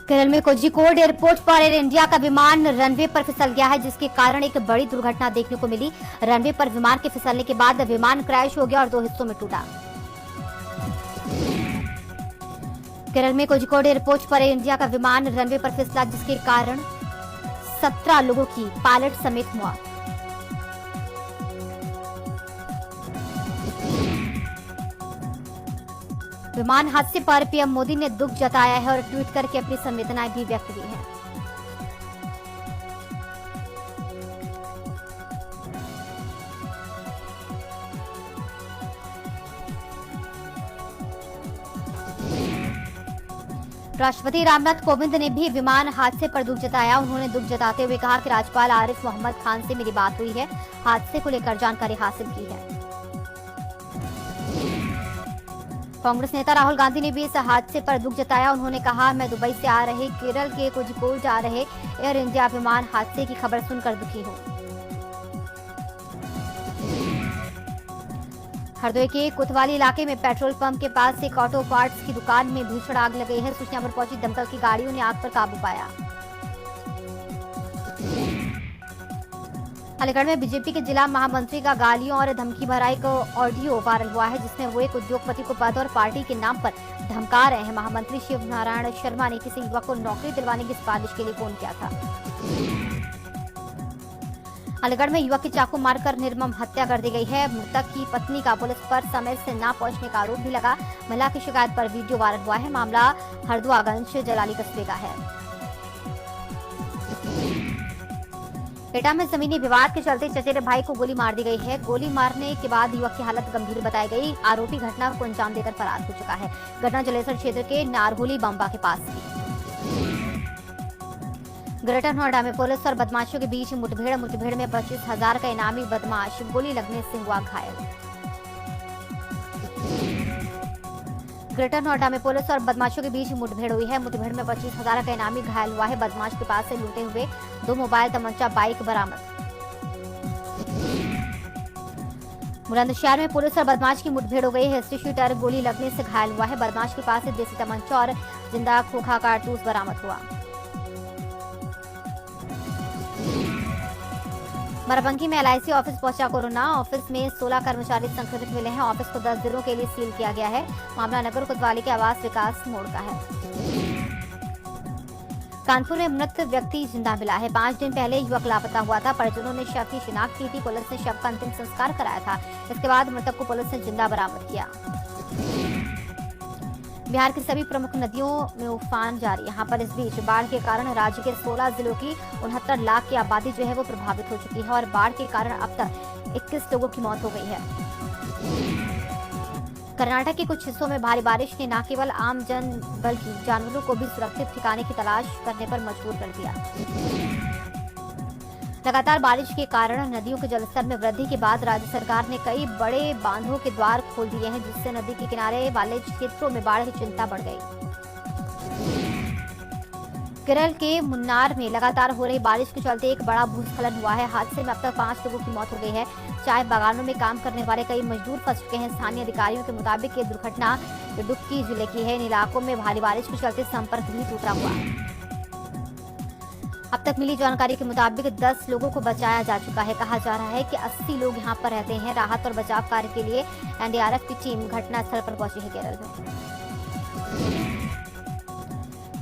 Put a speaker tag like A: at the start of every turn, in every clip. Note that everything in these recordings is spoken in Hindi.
A: केरल में कोझिकोड एयरपोर्ट पर एयर इंडिया का विमान रनवे पर फिसल गया है, जिसके कारण एक बड़ी दुर्घटना देखने को मिली। रनवे पर विमान के फिसलने के बाद विमान क्रैश हो गया और 2 हिस्सों में टूटा। केरल में कोझिकोड एयरपोर्ट पर एयर इंडिया का विमान रनवे पर फिसला, जिसके कारण 17 लोगों की पायलट समेत मौत। विमान हादसे पर पीएम मोदी ने दुख जताया है और ट्वीट करके अपनी संवेदनाएं भी व्यक्त की हैं। राष्ट्रपति रामनाथ कोविंद ने भी विमान हादसे पर दुख जताया। उन्होंने दुख जताते हुए कहा कि राज्यपाल आरिफ मोहम्मद खान से मेरी बात हुई है, हादसे को लेकर जानकारी हासिल की है। कांग्रेस नेता राहुल गांधी ने भी इस हादसे पर दुख जताया। उन्होंने कहा, मैं दुबई से आ रहे केरल के कोझिकोड जा रहे एयर इंडिया विमान हादसे की खबर सुनकर दुखी हूं। हरदोई के कोतवाली इलाके में पेट्रोल पंप के पास एक ऑटो पार्ट्स की दुकान में भीषण आग लग गई है। सूचना पर पहुंची दमकल की गाड़ियों ने आग पर काबू पाया। अलीगढ़ में बीजेपी के जिला महामंत्री का गालियों और धमकी भरा एक ऑडियो वायरल हुआ है, जिसमें वो एक उद्योगपति को पद और पार्टी के नाम पर धमका रहे हैं। महामंत्री शिव नारायण शर्मा ने किसी युवक को नौकरी दिलवाने की सिफारिश के लिए फोन किया था। अलीगढ़ में युवक की चाकू मारकर निर्मम हत्या कर दी गई है। मृतक की पत्नी का पुलिस पर समय से न पहुंचने का आरोप भी लगा। महिला की शिकायत पर वीडियो वायरल हुआ है। मामला हरदुआगंज जलाली कस्बे का है। एटा में जमीनी विवाद के चलते चचेरे भाई को गोली मार दी गई है। गोली मारने के बाद युवक की हालत गंभीर बताई गई। आरोपी घटना को अंजाम देकर फरार हो चुका है। घटना जलेसर क्षेत्र के नारहोली बम्बा के पास थी। ग्रेटर नोएडा में पुलिस और बदमाशों के बीच मुठभेड़ में 25,000 का इनामी बदमाश गोली लगने से हुआ घायल। ग्रेटर नोएडा में पुलिस और बदमाशों के बीच मुठभेड़ हुई है। मुठभेड़ में 25,000 का इनामी घायल हुआ है। बदमाश के पास से लूटे हुए 2 मोबाइल, तमंचा, बाइक बरामद। बुलंदशहर में पुलिस और बदमाश की मुठभेड़ हो गई है। हिस्ट्री शीटर गोली लगने से घायल हुआ है। बदमाश के पास से देसी तमंचा और जिंदा खोखा कारतूस बरामद हुआ। बाराबंकी में एलआईसी ऑफिस पहुंचा कोरोना। ऑफिस में 16 कर्मचारी संक्रमित मिले हैं। ऑफिस को 10 दिनों के लिए सील किया गया है। मामला नगर कोतवाली के आवास विकास मोड़ का है। कानपुर में मृत व्यक्ति जिंदा मिला है। 5 दिन पहले युवक लापता हुआ था। परिजनों ने शव की शिनाख्त की थी। पुलिस ने शव का अंतिम संस्कार कराया था। इसके बाद मृतक को पुलिस ने जिंदा बरामद किया। बिहार की सभी प्रमुख नदियों में उफान जारी। यहाँ पर इस बीच बाढ़ के कारण राज्य के 16 जिलों की 69 लाख की आबादी जो है वो प्रभावित हो चुकी है और बाढ़ के कारण अब तक 21 लोगों की मौत हो गई है। कर्नाटक के कुछ हिस्सों में भारी बारिश ने न केवल आम जन बल्कि जानवरों को भी सुरक्षित ठिकाने की तलाश करने पर मजबूर कर दिया। लगातार बारिश के कारण नदियों के जलस्तर में वृद्धि के बाद राज्य सरकार ने कई बड़े बांधों के द्वार खोल दिए हैं, जिससे नदी के किनारे वाले क्षेत्रों में बाढ़ की चिंता बढ़ गई। केरल के मुन्नार में लगातार हो रही बारिश के चलते एक बड़ा भूस्खलन हुआ है। हादसे में अब तक 5 लोगों की मौत हो गई है। चाय बागानों में काम करने वाले कई मजदूर फंस चुके हैं। स्थानीय अधिकारियों के मुताबिक ये दुर्घटना इडुक्की जिले की है। इन इलाकों में भारी बारिश के चलते संपर्क भी टूटा हुआ। अब तक मिली जानकारी के मुताबिक 10 लोगों को बचाया जा चुका है। कहा जा रहा है कि 80 लोग यहां पर रहते हैं। राहत और बचाव कार्य के लिए एनडीआरएफ की टीम घटनास्थल पर पहुंची है।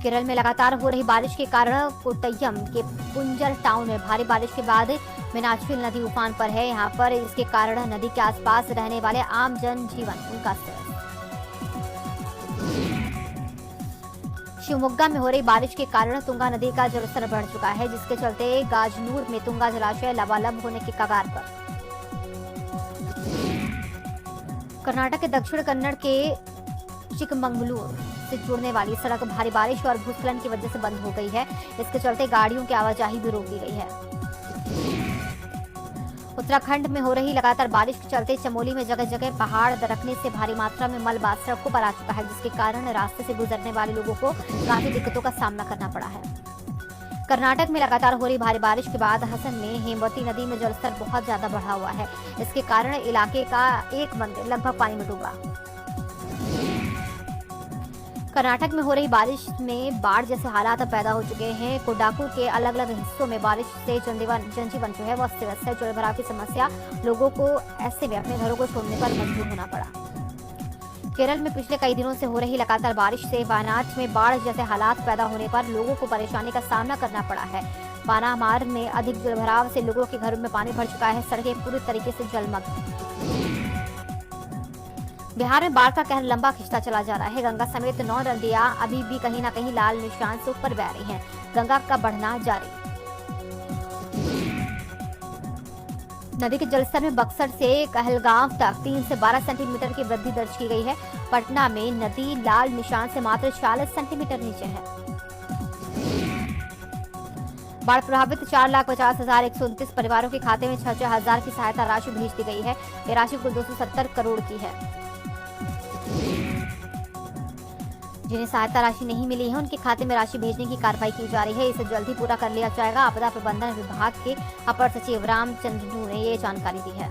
A: केरल में लगातार हो रही बारिश के कारण कोट्टयम के पुंजर टाउन में भारी बारिश के बाद मीनाक्षी नदी उफान पर है। यहाँ पर इसके कारण नदी के आसपास रहने वाले आम जन जीवन उनका शिवमोग्गा में हो रही बारिश के कारण तुंगा नदी का जलस्तर बढ़ चुका है, जिसके चलते गाजनूर में तुंगा जलाशय लबालब होने के कगार पर। कर्नाटक के दक्षिण कन्नड़ के चिकमंगलूर से जुड़ने वाली सड़क भारी बारिश और भूस्खलन की वजह से बंद हो गई है। इसके चलते गाड़ियों की आवाजाही भी रोक दी गई है। उत्तराखंड में हो रही लगातार बारिश के चलते चमोली में जगह जगह पहाड़ दरकने से भारी मात्रा में मलबा सड़कों पर आ चुका है, जिसके कारण रास्ते से गुजरने वाले लोगों को काफी दिक्कतों का सामना करना पड़ा है। कर्नाटक में लगातार हो रही भारी बारिश के बाद हसन में हेमवती नदी में जलस्तर बहुत ज्यादा बढ़ा हुआ है। इसके कारण इलाके का एक मंदिर लगभग पानी में डूबा। कर्नाटक में हो रही बारिश में बाढ़ जैसे हालात अब पैदा हो चुके हैं। कोडागु के अलग अलग हिस्सों में बारिश से जनजीवन जो है वो अस्त व्यस्त है। जलभराव की समस्या लोगों को ऐसे में अपने घरों को छोड़ने पर मजबूर होना पड़ा। केरल में पिछले कई दिनों से हो रही लगातार बारिश से वायनाड में बाढ़ जैसे हालात पैदा होने पर लोगों को परेशानी का सामना करना पड़ा है। पानामार में अधिक जलभराव से लोगों के घरों में पानी भर चुका है। सड़कें पूरी तरीके से जलमग्न। बिहार में बाढ़ का कहर लंबा खिंचता चला जा रहा है। गंगा समेत 9 नदियां अभी भी कहीं न कहीं लाल निशान से ऊपर बह रही हैं। गंगा का बढ़ना जारी। नदी के जलस्तर में बक्सर से कहलगांव तक 3 से 12 सेंटीमीटर की वृद्धि दर्ज की गई है। पटना में नदी लाल निशान से मात्र 40 सेंटीमीटर नीचे है। बाढ़ प्रभावित 4,50,129 परिवारों के खाते में 6,000 हजार की सहायता राशि भेज दी गई है। ये राशि कुल 270 करोड़ की है। जिन्हें सहायता राशि नहीं मिली है उनके खाते में राशि भेजने की कार्रवाई की जा रही है। इसे जल्द ही पूरा कर लिया जाएगा। आपदा प्रबंधन विभाग के अपर सचिव रामचंद्र ने ये जानकारी दी है।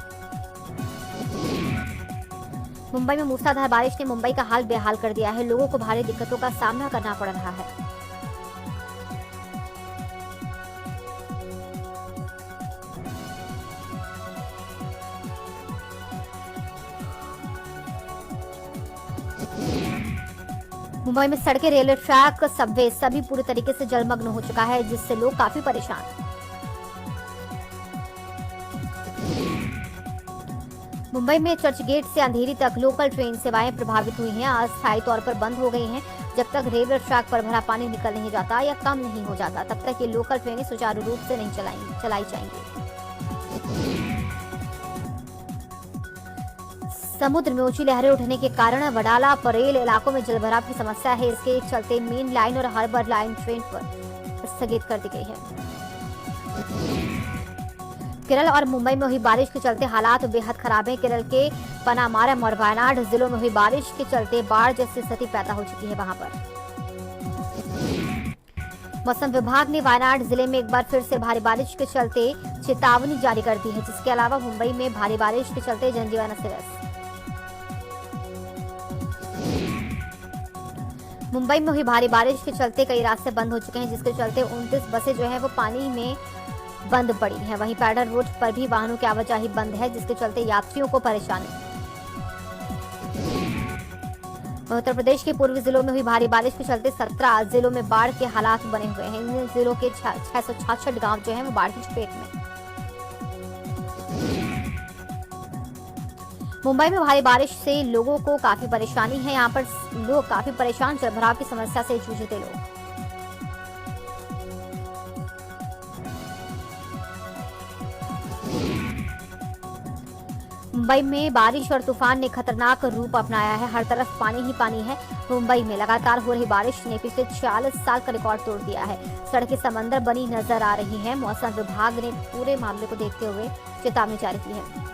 A: मुंबई में मूसलाधार बारिश ने मुंबई का हाल बेहाल कर दिया है। लोगों को भारी दिक्कतों का सामना करना पड़ रहा है। मुंबई में सड़कें, रेलवे ट्रैक, सबवे सभी पूरी तरीके से जलमग्न हो चुका है, जिससे लोग काफी परेशान। मुंबई में चर्च गेट से अंधेरी तक लोकल ट्रेन सेवाएं प्रभावित हुई हैं। अस्थायी तौर पर बंद हो गई हैं। जब तक रेलवे ट्रैक पर भरा पानी निकल नहीं जाता या कम नहीं हो जाता, तब तक ये लोकल ट्रेनें सुचारू रूप से नहीं चलाई जाएंगी। समुद्र में ऊंची लहरें उठने के कारण वडाला परेल इलाकों में जलभराव की समस्या है। इसके चलते मेन लाइन और हार्बर लाइन ट्रेन पर स्थगित कर दी गई है। केरल और मुंबई में हुई बारिश के चलते हालात बेहद खराब हैं। केरल के पनामारम और वायनाड जिलों में हुई बारिश के चलते बाढ़ जैसी स्थिति पैदा हो चुकी है। वहां पर मौसम विभाग ने वायनाड जिले में एक बार फिर से भारी बारिश के चलते चेतावनी जारी कर दी है। जिसके अलावा मुंबई में भारी बारिश के चलते जनजीवन अस्त व्यस्त। मुंबई में हुई भारी बारिश के चलते कई रास्ते बंद हो चुके हैं, जिसके चलते 29 बसें जो है वो पानी में बंद पड़ी हैं। वहीं पैडल रोड पर भी वाहनों की आवाजाही बंद है, जिसके चलते यात्रियों को परेशानी। उत्तर प्रदेश के पूर्वी जिलों में हुई भारी बारिश के चलते 17 जिलों में बाढ़ के हालात बने हुए हैं। इन जिलों के 666 गांव जो है वो बाढ़ की चपेट में। मुंबई में भारी बारिश से लोगों को काफी परेशानी है। यहाँ पर लोग काफी परेशान, जलभराव की समस्या से जूझते लोग। मुंबई में बारिश और तूफान ने खतरनाक रूप अपनाया है। हर तरफ पानी ही पानी है। मुंबई में लगातार हो रही बारिश ने पिछले 40 साल का रिकॉर्ड तोड़ दिया है। सड़कें समंदर बनी नजर आ रही हैं। मौसम विभाग ने पूरे मामले को देखते हुए चेतावनी जारी की है।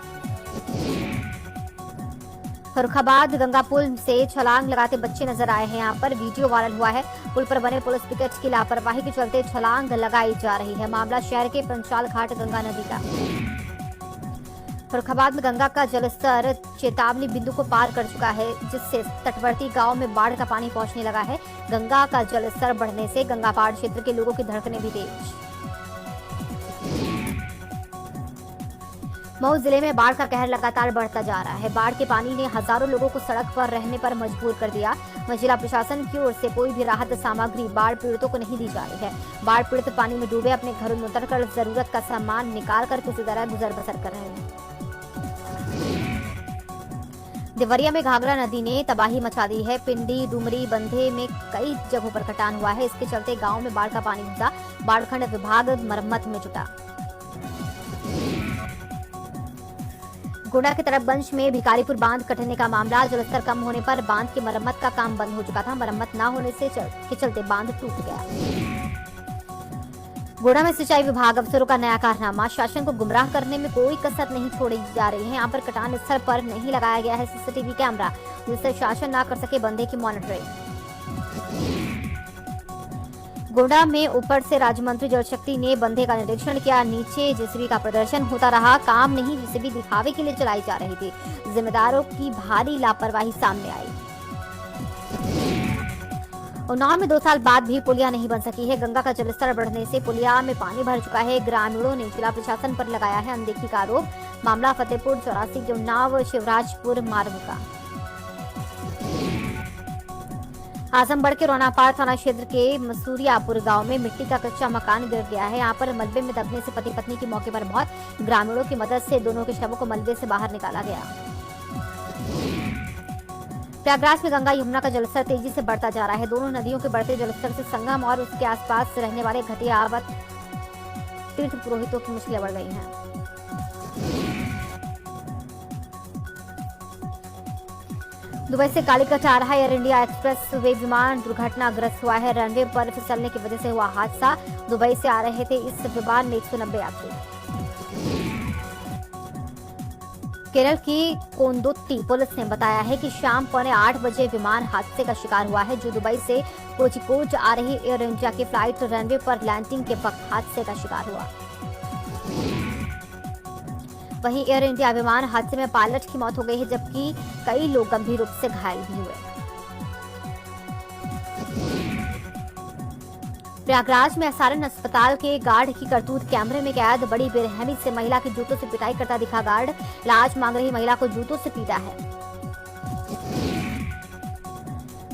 A: फर्रुखाबाद गंगा पुल से छलांग लगाते बच्चे नजर आए हैं। यहाँ पर वीडियो वायरल हुआ है। पुल पर बने पुलिस पिकेट की लापरवाही के चलते छलांग लगाई जा रही है। मामला शहर के पंचाल घाट गंगा नदी का। फर्रुखाबाद में गंगा का जलस्तर चेतावनी बिंदु को पार कर चुका है, जिससे तटवर्ती गांव में बाढ़ का पानी पहुंचने लगा है। गंगा का जलस्तर बढ़ने से गंगा पार क्षेत्र के लोगों की धड़कनें भी तेज। मऊ जिले में बाढ़ का कहर लगातार बढ़ता जा रहा है। बाढ़ के पानी ने हजारों लोगों को सड़क पर रहने पर मजबूर कर दिया। जिला प्रशासन की ओर से कोई भी राहत सामग्री बाढ़ पीड़ितों को नहीं दी जा रही है। बाढ़ पीड़ित पानी में डूबे अपने घरों में उतरकर जरूरत का सामान निकाल कर किसी तरह गुजर बसर कर रहे हैं। देवरिया में घाघरा नदी ने तबाही मचा दी है। पिंडी, डुमरी, बंधे में कई जगहों पर कटान हुआ है। इसके चलते गांव में बाढ़ का पानी घुसा। बाढ़खंड विभाग मरम्मत में जुटा। गोंडा के तरफगंज में भिकारीपुर बांध कटने का मामला। जलस्तर कम होने पर बांध की मरम्मत का काम बंद हो चुका था। मरम्मत न होने के चलते बांध टूट गया। गोंडा में सिंचाई विभाग अफसरों का नया कारनामा। शासन को गुमराह करने में कोई कसर नहीं छोड़ी जा रही है। यहाँ पर कटान स्थल पर नहीं लगाया गया है सीसीटीवी कैमरा, जिससे शासन न कर सके बंधे की मॉनिटरिंग। गोंडा में ऊपर से राज्य मंत्री जलशक्ति ने बंधे का निरीक्षण किया। नीचे जेसीबी का प्रदर्शन होता रहा। काम नहीं, जेसीबी दिखावे के लिए चलाई जा रही थी। जिम्मेदारों की भारी लापरवाही सामने आई। उन्नाव में 2 साल बाद भी पुलिया नहीं बन सकी है। गंगा का जलस्तर बढ़ने से पुलिया में पानी भर चुका है। ग्रामीणों ने जिला प्रशासन पर लगाया है अनदेखी का आरोप। मामला फतेहपुर 84 के उन्नाव शिवराजपुर मार्ग का। आजमगढ़ के रोनापाड़ थाना क्षेत्र के मसूरियापुर गांव में मिट्टी का कच्चा मकान गिर गया है। यहां पर मलबे में दबने से पति पत्नी की मौके पर मौत। ग्रामीणों की मदद से दोनों के शवों को मलबे से बाहर निकाला गया। प्रयागराज में गंगा यमुना का जलस्तर तेजी से बढ़ता जा रहा है। दोनों नदियों के बढ़ते जलस्तर से संगम और उसके आसपास रहने वाले घटिया आवत तीर्थ पुरोहितों की मुश्किलें बढ़ गई हैं। दुबई से कालीकट आ रहा एयर इंडिया एक्सप्रेस वे विमान दुर्घटनाग्रस्त हुआ है। रनवे पर फिसलने की वजह से हुआ हादसा। दुबई से आ रहे थे इस विमान में 190 यात्री। केरल की कोंदुत्ती पुलिस ने बताया है कि शाम 7:45 बजे विमान हादसे का शिकार हुआ है, जो दुबई से कोझिकोड आ रही एयर इंडिया की फ्लाइट रनवे पर लैंडिंग के वक्त हादसे का शिकार हुआ। वहीं एयर इंडिया विमान हादसे में पायलट की मौत हो गई है, जबकि कई लोग गंभीर रूप से घायल भी हुए। प्रयागराज में एसआरएन अस्पताल के गार्ड की करतूत कैमरे में कैद। बड़ी बेरहमी से महिला की जूतों से पिटाई करता दिखा गार्ड। इलाज मांग रही महिला को जूतों से पीटा है।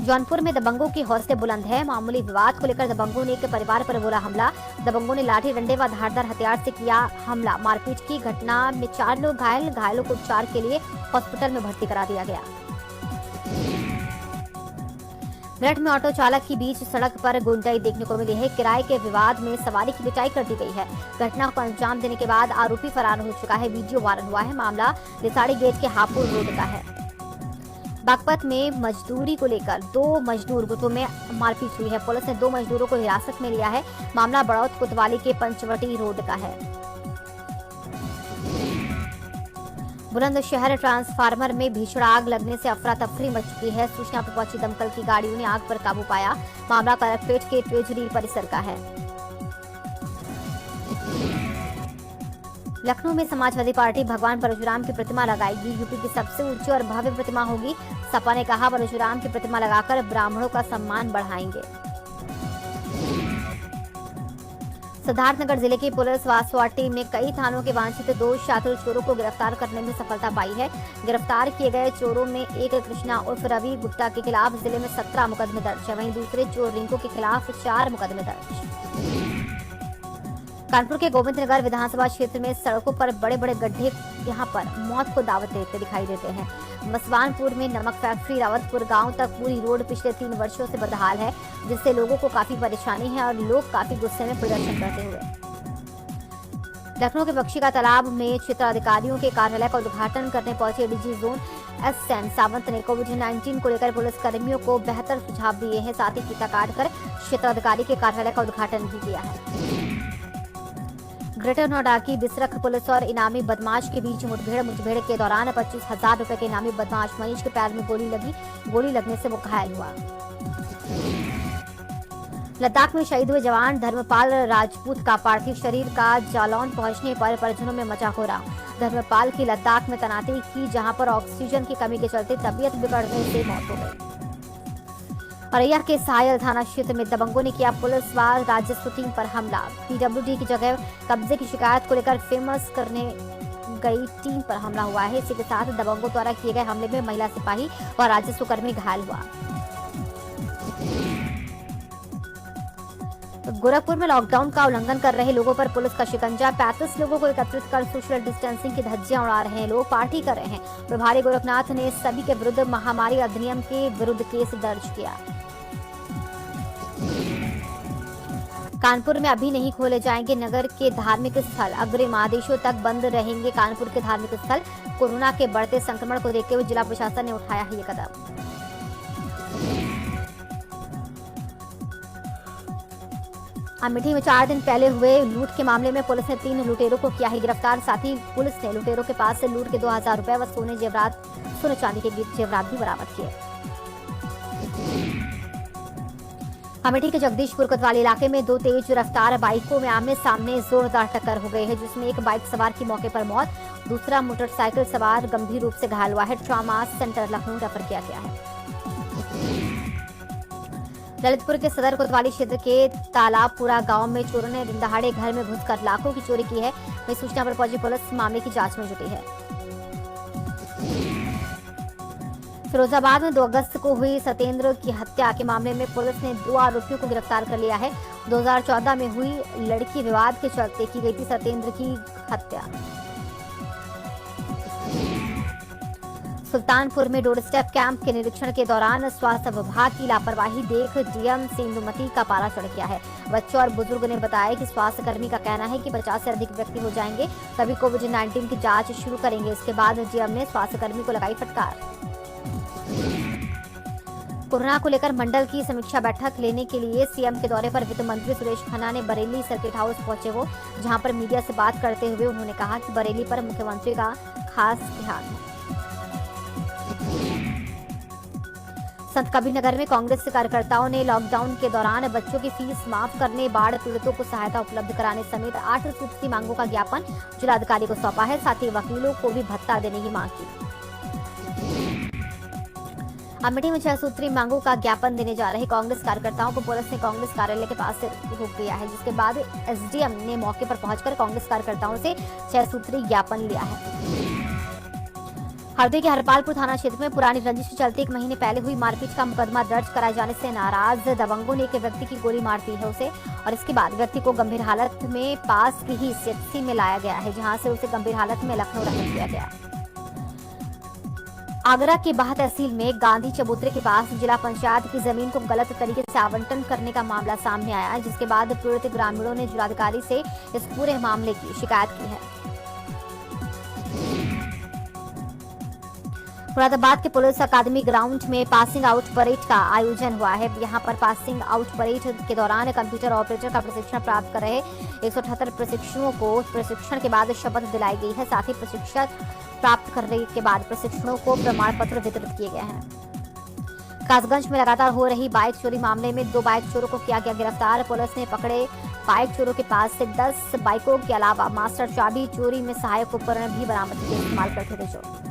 A: जौनपुर में दबंगों की हौसले बुलंद है। मामूली विवाद को लेकर दबंगों ने एक परिवार पर बोला हमला। दबंगों ने लाठी डंडे व धारदार हथियार से किया हमला। मारपीट की घटना में 4 लोग घायल। घायलों को उपचार के लिए हॉस्पिटल में भर्ती करा दिया गया। मेरठ में ऑटो चालक की बीच सड़क पर गुंडाई देखने को मिली है। किराए के विवाद में सवारी की पिटाई कर दी गई है। घटना को अंजाम देने के बाद आरोपी फरार हो चुका है। वीडियो वायरल हुआ है। मामला लिसाड़ी गेट के हापुड़ रोड का है। बागपत में मजदूरी को लेकर 2 मजदूर गुटों में मारपीट हुई है। पुलिस ने 2 मजदूरों को हिरासत में लिया है। मामला बड़ौद कोतवाली के पंचवटी रोड का है। बुलंदशहर ट्रांसफार्मर में भीषण आग लगने से अफरा तफरी मच चुकी है। सूचना पर पहुंची दमकल की गाड़ियों ने आग पर काबू पाया। मामला कलेक्ट्रेट के ट्रेजरी परिसर का है। लखनऊ में समाजवादी पार्टी भगवान परशुराम की प्रतिमा लगाएगी। यूपी की सबसे ऊंची और भव्य प्रतिमा होगी। सपा ने कहा परशुराम की प्रतिमा लगाकर ब्राह्मणों का सम्मान बढ़ाएंगे। सिद्धार्थनगर जिले की पुलिस वासवा टीम ने कई थानों के वांछित 2 शातिर चोरों को गिरफ्तार करने में सफलता पाई है। गिरफ्तार किए गए चोरों में एक कृष्णा उर्फ रवि गुप्ता के खिलाफ जिले में 17 मुकदमे दर्ज है। वहीं दूसरे चोर रिंकू के खिलाफ 4 मुकदमे दर्ज। कानपुर के गोविंदनगर विधानसभा क्षेत्र में सड़कों पर बड़े बड़े गड्ढे यहां पर मौत को दावत देते दिखाई देते हैं। मसवानपुर में नमक फैक्ट्री रावतपुर गांव तक पूरी रोड पिछले 3 वर्षों से बदहाल है, जिससे लोगों को काफी परेशानी है और लोग काफी गुस्से में प्रदर्शन करते हुए। लखनऊ के बख्शी का तालाब में क्षेत्राधिकारियों के कार्यालय का उद्घाटन करने पहुंचे डीजी जोन एस सावंत ने कोविड-19 को लेकर पुलिस कर्मियों को बेहतर सुझाव दिए हैं। साथ ही फीता काटकर क्षेत्राधिकारी के कार्यालय का उद्घाटन भी किया है। ग्रेटर नोएडा की बिसरख पुलिस और इनामी बदमाश के बीच मुठभेड़ के दौरान 25,000 रुपए के इनामी बदमाश मनीष के पैर में गोली लगने से वो घायल हुआ। लद्दाख में शहीद हुए जवान धर्मपाल राजपूत का पार्थिव शरीर का जालौन पहुंचने पर परिजनों में मचा कोहराम। धर्मपाल की लद्दाख में तैनाती थी, जहां पर ऑक्सीजन की कमी के चलते तबीयत बिगड़ने से मौत हो गई। औरैया के सायल थाना क्षेत्र में दबंगों ने किया पुलिस व राजस्व टीम पर हमला। पीडब्ल्यूडी की जगह कब्जे की शिकायत को लेकर फेमस करने गई टीम पर हमला हुआ है। इसी के साथ दबंगों द्वारा किए गए हमले में महिला सिपाही और राजस्व कर्मी घायल हुआ। गोरखपुर में लॉकडाउन का उल्लंघन कर रहे लोगों पर पुलिस का शिकंजा। 35 लोगों को एकत्रित कर सोशल डिस्टेंसिंग की धज्जियां उड़ा रहे हैं लोग, पार्टी कर रहे हैं। प्रभारी गोरखनाथ ने सभी के विरुद्ध महामारी अधिनियम के विरुद्ध केस दर्ज किया। कानपुर में अभी नहीं खोले जाएंगे नगर के धार्मिक स्थल, अग्रिम आदेशों तक बंद रहेंगे कानपुर के धार्मिक स्थल। कोरोना के बढ़ते संक्रमण को देखते हुए जिला प्रशासन ने उठाया है ये कदम। अमेठी में 4 दिन पहले हुए लूट के मामले में पुलिस ने 3 लुटेरों को किया है गिरफ्तार। साथ ही पुलिस ने लुटेरों के पास से लूट के 2000 रुपए व सोने चांदी के जेवरात भी बरामद किए। अमेठी के जगदीशपुर कोतवाली इलाके में 2 तेज रफ्तार बाइकों में आमने सामने जोरदार टक्कर हो गई है, जिसमें एक बाइक सवार की मौके पर मौत, दूसरा मोटरसाइकिल सवार गंभीर रूप से घायल हुआ है। ट्रॉमा सेंटर लखनऊ रेफर किया गया है। ललितपुर के सदर कोतवाली क्षेत्र के तालाबपुरा गांव में चोरों ने दिन दहाड़े घर में घुसकर लाखों की चोरी की है। वहीं सूचना पर पहुंची पुलिस मामले की जांच में जुटी है। फिरोजाबाद में 2 अगस्त को हुई सत्येंद्र की हत्या के मामले में पुलिस ने 2 आरोपियों को गिरफ्तार कर लिया है। 2014 में हुई लड़की विवाद के चलते की गई थी सत्येंद्र की हत्या। सुल्तानपुर में डोर स्टेप कैंप के निरीक्षण के दौरान स्वास्थ्य विभाग की लापरवाही देख डीएम सेंदुमती का पारा चढ़ गया है। बच्चों और बुजुर्ग ने बताया कि स्वास्थ्य कर्मी का कहना है कि 50 से अधिक व्यक्ति हो जाएंगे तभी कोविड-19 की जांच शुरू करेंगे। इसके बाद डीएम ने स्वास्थ्य कर्मी को लगाई फटकार। कोरोना को लेकर मंडल की समीक्षा बैठक लेने के लिए सीएम के दौरे पर वित्त मंत्री सुरेश खन्ना ने बरेली सर्किट हाउस पहुंचे वो, जहां पर मीडिया से बात करते हुए उन्होंने कहा कि बरेली पर मुख्यमंत्री का खास ध्यान है। संत कबीर नगर में कांग्रेस के कार्यकर्ताओं ने लॉकडाउन के दौरान बच्चों की फीस माफ करने, बाढ़ पीड़ितों को सहायता उपलब्ध कराने समेत 8 सूत्री मांगों का ज्ञापन जिलाधिकारी को सौंपा है। साथ ही वकीलों को भी भत्ता देने की मांग की। अमेठी में 6 सूत्री मांगों का ज्ञापन देने जा रहे कांग्रेस कार्यकर्ताओं को पुलिस ने कांग्रेस कार्यालय के पास से रोक दिया है, जिसके बाद एसडीएम ने मौके पर पहुंचकर कांग्रेस कार्यकर्ताओं से 6 सूत्री ज्ञापन लिया है। हरदोई के हरपालपुर थाना क्षेत्र में पुरानी रंजिश के चलते 1 महीने पहले हुई मारपीट का मुकदमा दर्ज कराए जाने से नाराज दबंगों ने एक व्यक्ति की गोली मार दी है उसे, और इसके बाद व्यक्ति को गंभीर हालत में पास की ही सीएचसी में लाया गया है, जहां से उसे गंभीर हालत में लखनऊ रेफर किया गया। आगरा के बाह तहसील में गांधी चबूतरे के पास जिला पंचायत की जमीन को गलत तरीके से आवंटन करने का मामला सामने आया है, जिसके बाद पीड़ित ग्रामीणों ने जिलाधिकारी से इस पूरे मामले की शिकायत की है। मुरादाबाद के पुलिस अकादमी ग्राउंड में पासिंग आउट परेड का आयोजन हुआ है। यहां पर पासिंग आउट परेड के दौरान कंप्यूटर ऑपरेटर का प्रशिक्षण प्राप्त कर रहे 178 प्रशिक्षुओं को प्रशिक्षण के बाद शपथ दिलाई गई है। साथ ही प्रशिक्षण प्राप्त करने के बाद प्रशिक्षुओं को प्रमाण पत्र वितरित किए गए हैं। कासगंज में लगातार हो रही बाइक चोरी मामले में 2 बाइक चोरों को किया गया गिरफ्तार। पुलिस ने पकड़े बाइक चोरों के पास से 10 बाइकों के अलावा मास्टर चाबी, चोरी में सहायक उपकरण भी बरामद किए इस्तेमाल करते थे चोर।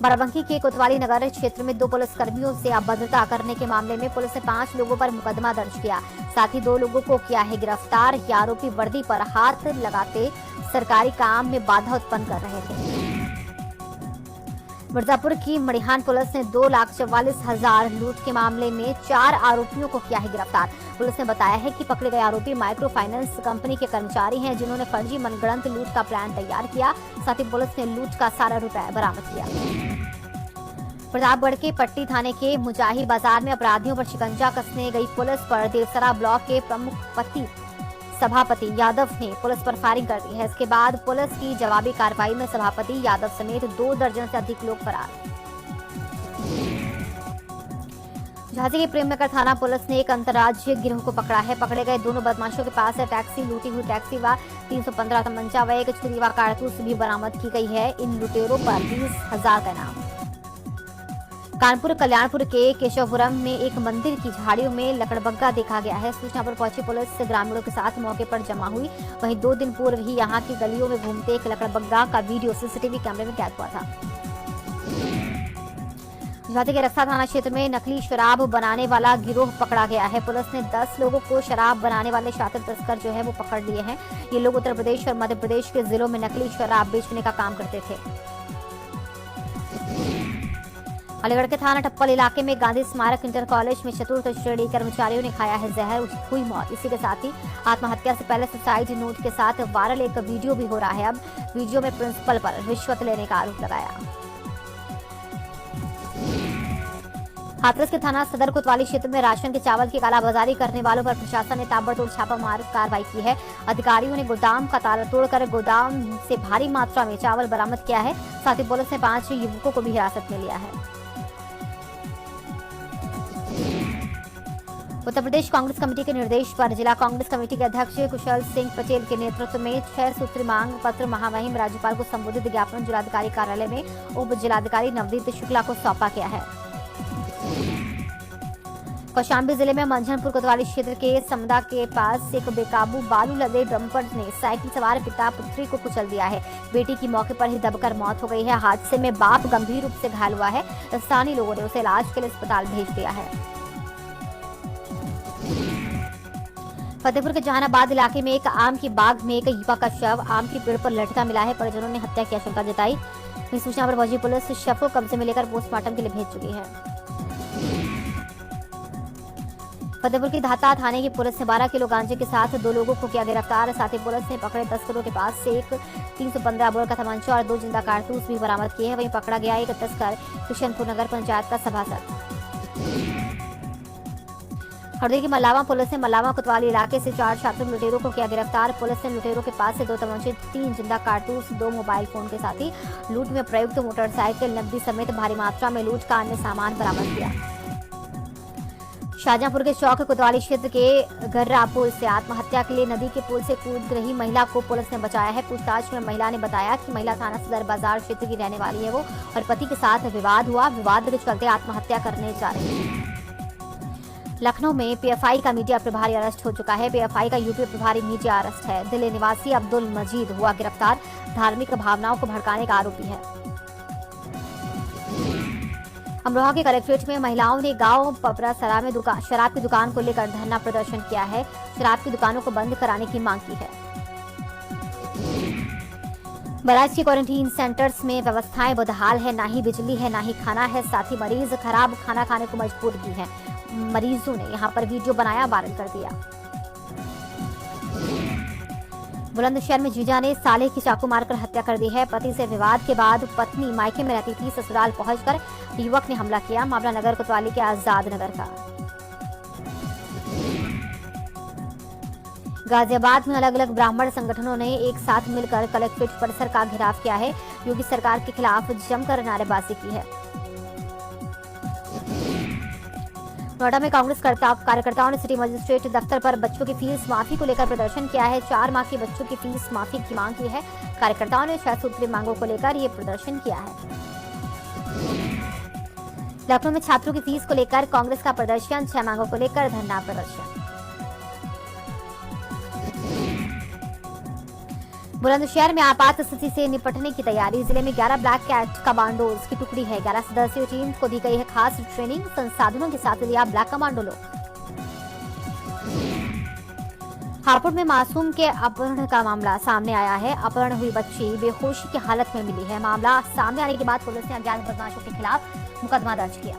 A: बाराबंकी के कोतवाली नगर क्षेत्र में 2 पुलिसकर्मियों से अभद्रता करने के मामले में पुलिस ने 5 लोगों पर मुकदमा दर्ज किया। साथ ही 2 लोगों को किया है गिरफ्तार। ये आरोपी वर्दी पर हाथ लगाते सरकारी काम में बाधा उत्पन्न कर रहे थे। मिर्जापुर की मड़िहान पुलिस ने 2,44,000 लूट के मामले में 4 आरोपियों को किया है गिरफ्तार। पुलिस ने बताया है कि पकड़े गए आरोपी माइक्रो फाइनेंस कंपनी के कर्मचारी हैं, जिन्होंने फर्जी मनगढ़ंत लूट का प्लान तैयार किया। साथ ही पुलिस ने लूट का सारा रुपया बरामद किया। प्रतापगढ़ के पट्टी थाने के मुजाही बाजार में अपराधियों पर शिकंजा कसने गई पुलिस पर देवसरा ब्लॉक के प्रमुख सभापति यादव ने पुलिस पर फायरिंग कर दी है। इसके बाद पुलिस की जवाबी कार्रवाई में सभापति यादव समेत 2 दर्जन से अधिक लोग फरार। झांसी के प्रेमनगर थाना पुलिस ने एक अंतर्राज्यीय गिरोह को पकड़ा है। पकड़े गए दोनों बदमाशों के पास से टैक्सी, लूटी हुई टैक्सी व 315 तमंचा व एक छुरी व कारतूस भी बरामद की गई है। इन लुटेरों पर 20,000 का इनाम। कानपुर कल्याणपुर के केशवपुरम में एक मंदिर की झाड़ियों में लकड़बग्गा देखा गया है। सूचना पर पहुंची पुलिस ग्रामीणों के साथ मौके पर जमा हुई। वहीं 2 दिन पूर्व ही यहां की गलियों में घूमते एक लकड़बग्गा का वीडियो सीसीटीवी कैमरे में कैद हुआ था। झांसी के रक्सा थाना क्षेत्र में नकली शराब बनाने वाला गिरोह पकड़ा गया है। पुलिस ने 10 लोगों को शराब बनाने वाले शातिर तस्कर जो है वो पकड़ लिए हैं। ये लोग उत्तर प्रदेश और मध्य प्रदेश के जिलों में नकली शराब बेचने का काम करते थे। अलीगढ़ के थाना टप्पल इलाके में गांधी स्मारक इंटर कॉलेज में चतुर्थ श्रेणी कर्मचारियों ने खाया है जहर, हुई मौत। इसी के साथ ही आत्महत्या से पहले सुसाइड नोट के साथ वायरल एक वीडियो भी हो रहा है। अब वीडियो में प्रिंसिपल पर रिश्वत लेने का आरोप लगाया। हाथरस के थाना सदर कोतवाली क्षेत्र में राशन के चावल की कालाबाजारी करने वालों पर प्रशासन ने ताबड़तोड़ छापामार कार्रवाई की है। अधिकारियों ने गोदाम का ताला तोड़कर गोदाम से भारी मात्रा में चावल बरामद किया है। साथ ही पुलिस ने 5 युवकों को भी हिरासत में लिया है। उत्तर प्रदेश कांग्रेस कमेटी के निर्देश पर जिला कांग्रेस कमेटी के अध्यक्ष कुशल सिंह पटेल के नेतृत्व में 6 सूत्री मांग पत्र महामहिम राज्यपाल को संबोधित ज्ञापन जिलाधिकारी कार्यालय में उप जिलाधिकारी नवदीप शुक्ला को सौंपा गया है। कौशाम्बी जिले में मंझनपुर कोतवाली क्षेत्र के समदा के पास एक बेकाबू बालू लदे डंपर ने साइकिल सवार पिता पुत्री को कुचल दिया है। बेटी की मौके पर ही दबकर मौत हो गई है। हादसे में बाप गंभीर रूप से घायल हुआ है। स्थानीय लोगों ने उसे इलाज के लिए अस्पताल भेज दिया है। फतेहपुर के जहानाबाद इलाके में एक आम की बाग में एक युवक का शव आम की पेड़ पर लटका मिला है। परिजनों ने हत्या की आशंका जताई। इस सूचना पर पहुंची पुलिस शव को कब्जे में लेकर पोस्टमार्टम के लिए भेज चुकी है। फतेहपुर की धाता थाने की पुलिस ने 12 किलो गांजे के साथ 2 लोगों को किया गिरफ्तार। साथ ही पुलिस ने पकड़े तस्करों के पास से एक 315 बोर का तमंचा और 2 जिंदा कारतूस भी बरामद किए हैं। वहीं पकड़ा गया एक तस्कर किशनपुर नगर पंचायत का सभासद। हरदोई की मल्लावा पुलिस ने मल्लावा कोतवाली इलाके से 4 छात्र लुटेरों को किया गिरफ्तार। पुलिस ने लुटेरों के पास से 2 तमंचे, 3 जिंदा कारतूस, 2 मोबाइल फोन के साथ ही लूट में प्रयुक्त मोटरसाइकिल, नकदी समेत भारी मात्रा में लूट का अन्य सामान बरामद किया। शाहजहांपुर के चौक कोतवाली क्षेत्र के गर्रा पुल से आत्महत्या के लिए नदी के पुल से कूद रही महिला को पुलिस ने बचाया है। पूछताछ में महिला ने बताया कि महिला थाना सदर बाजार क्षेत्र की रहने वाली है वो और पति के साथ विवाद हुआ। विवाद के चलते आत्महत्या करने जा रही है। लखनऊ में पीएफआई का मीडिया प्रभारी अरेस्ट हो चुका है। पीएफआई का यूपी प्रभारी मीडिया अरेस्ट है। दिल्ली निवासी अब्दुल मजीद हुआ गिरफ्तार। धार्मिक भावनाओं को भड़काने का आरोपी है। अमरोहा के कलेक्ट्रेट में महिलाओं ने गांव पपरासरा में शराब की दुकान को लेकर धरना प्रदर्शन किया है। शराब की दुकानों को बंद कराने की मांग की है। बराज के क्वारंटीन सेंटर्स में व्यवस्थाएं बदहाल है, ना ही बिजली है ना ही खाना है। साथ ही मरीज खराब खाना खाने को मजबूर भी है। मरीजों ने यहां पर वीडियो बनाया, वायरल कर दिया। बुलंदशहर में जीजा ने साले की चाकू मारकर हत्या कर दी है। पति से विवाद के बाद पत्नी मायके में रहती थी। ससुराल पहुंचकर युवक ने हमला किया। मामला नगर कोतवाली के आजाद नगर का। गाजियाबाद में अलग अलग ब्राह्मण संगठनों ने एक साथ मिलकर कलेक्ट्रेट परिसर का घेराव किया है। योगी सरकार के खिलाफ जमकर नारेबाजी की है। नोएडा में कांग्रेस कार्यकर्ताओं ने सिटी मजिस्ट्रेट दफ्तर पर बच्चों की फीस माफी को लेकर प्रदर्शन किया है। 4 माह के बच्चों की फीस माफी की मांग की है। कार्यकर्ताओं ने 6 सूत्रीय मांगों को लेकर ये प्रदर्शन किया है। लखनऊ में छात्रों की फीस को लेकर कांग्रेस का प्रदर्शन, 6 मांगों को लेकर धरना प्रदर्शन। बुलंदशहर में आपात स्थिति से निपटने की तैयारी। जिले में 11 ब्लैक कैट कमांडोज की टुकड़ी है। 11 सदस्यीय टीम को दी गई है खास ट्रेनिंग। संसाधनों के साथ लिया ब्लैक कमांडो लोग। हापुड़ में मासूम के अपहरण का मामला सामने आया है। अपहरण हुई बच्ची बेहोशी की हालत में मिली है। मामला सामने आने के बाद पुलिस ने अज्ञात बदमाशों के खिलाफ मुकदमा दर्ज किया।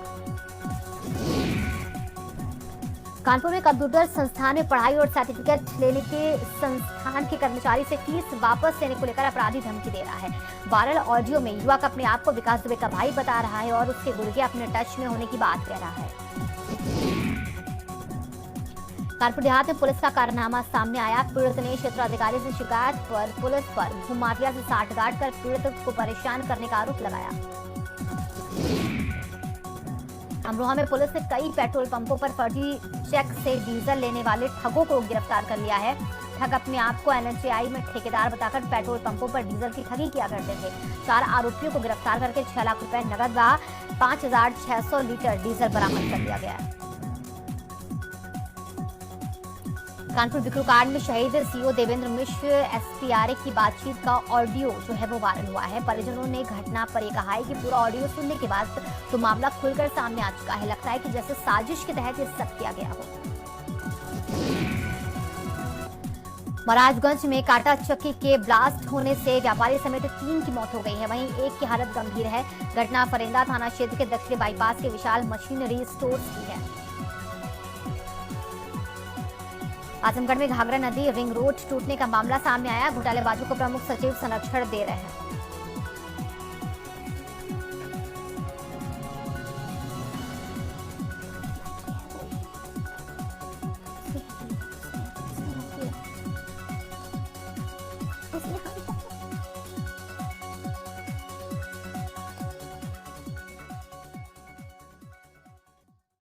A: कानपुर में कंप्यूटर संस्थान में पढ़ाई और सर्टिफिकेट लेने के संस्थान के कर्मचारी से फीस वापस लेने को लेकर अपराधी धमकी दे रहा है। वायरल ऑडियो में युवक अपने आप को विकास दुबे का भाई बता रहा है और उसके गुर्गे अपने टच में होने की बात कह रहा है। कानपुर देहात में पुलिस का कारनामा सामने आया। पीड़ित ने क्षेत्राधिकारी से शिकायत पर पुलिस पर भूमाफिया से साठगांठ कर पीड़ित को परेशान करने का आरोप लगाया। अमरोहा में पुलिस ने कई पेट्रोल पंपों पर फर्जी चेक से डीजल लेने वाले ठगों को गिरफ्तार कर लिया है। ठग अपने आप को एनएचएआई में ठेकेदार बताकर पेट्रोल पंपों पर डीजल की ठगी किया करते थे। 4 आरोपियों को गिरफ्तार करके 6 लाख रुपए नगद व 5600 लीटर डीजल बरामद कर लिया गया है। कानपुर बिक्रू कांड में शहीद सीओ देवेंद्र मिश्र एसपीआरए की बातचीत का ऑडियो जो है वो वायरल हुआ है। परिजनों ने घटना पर यह कहा है कि पूरा ऑडियो सुनने के बाद तो मामला खुलकर सामने आ चुका है। लगता है कि जैसे साजिश के तहत ये सब किया गया हो। महाराजगंज में कांटा चक्की के ब्लास्ट होने से व्यापारी समेत 3 की मौत हो गई है। वहीं एक की हालत गंभीर है। घटना फरेंदा थाना क्षेत्र के दक्षिणी बाईपास के विशाल मशीनरी स्टोर्स की है। आजमगढ़ में घाघरा नदी रिंग रोड टूटने का मामला सामने आया। घोटालेबाजों को प्रमुख सचिव संरक्षण दे रहे हैं।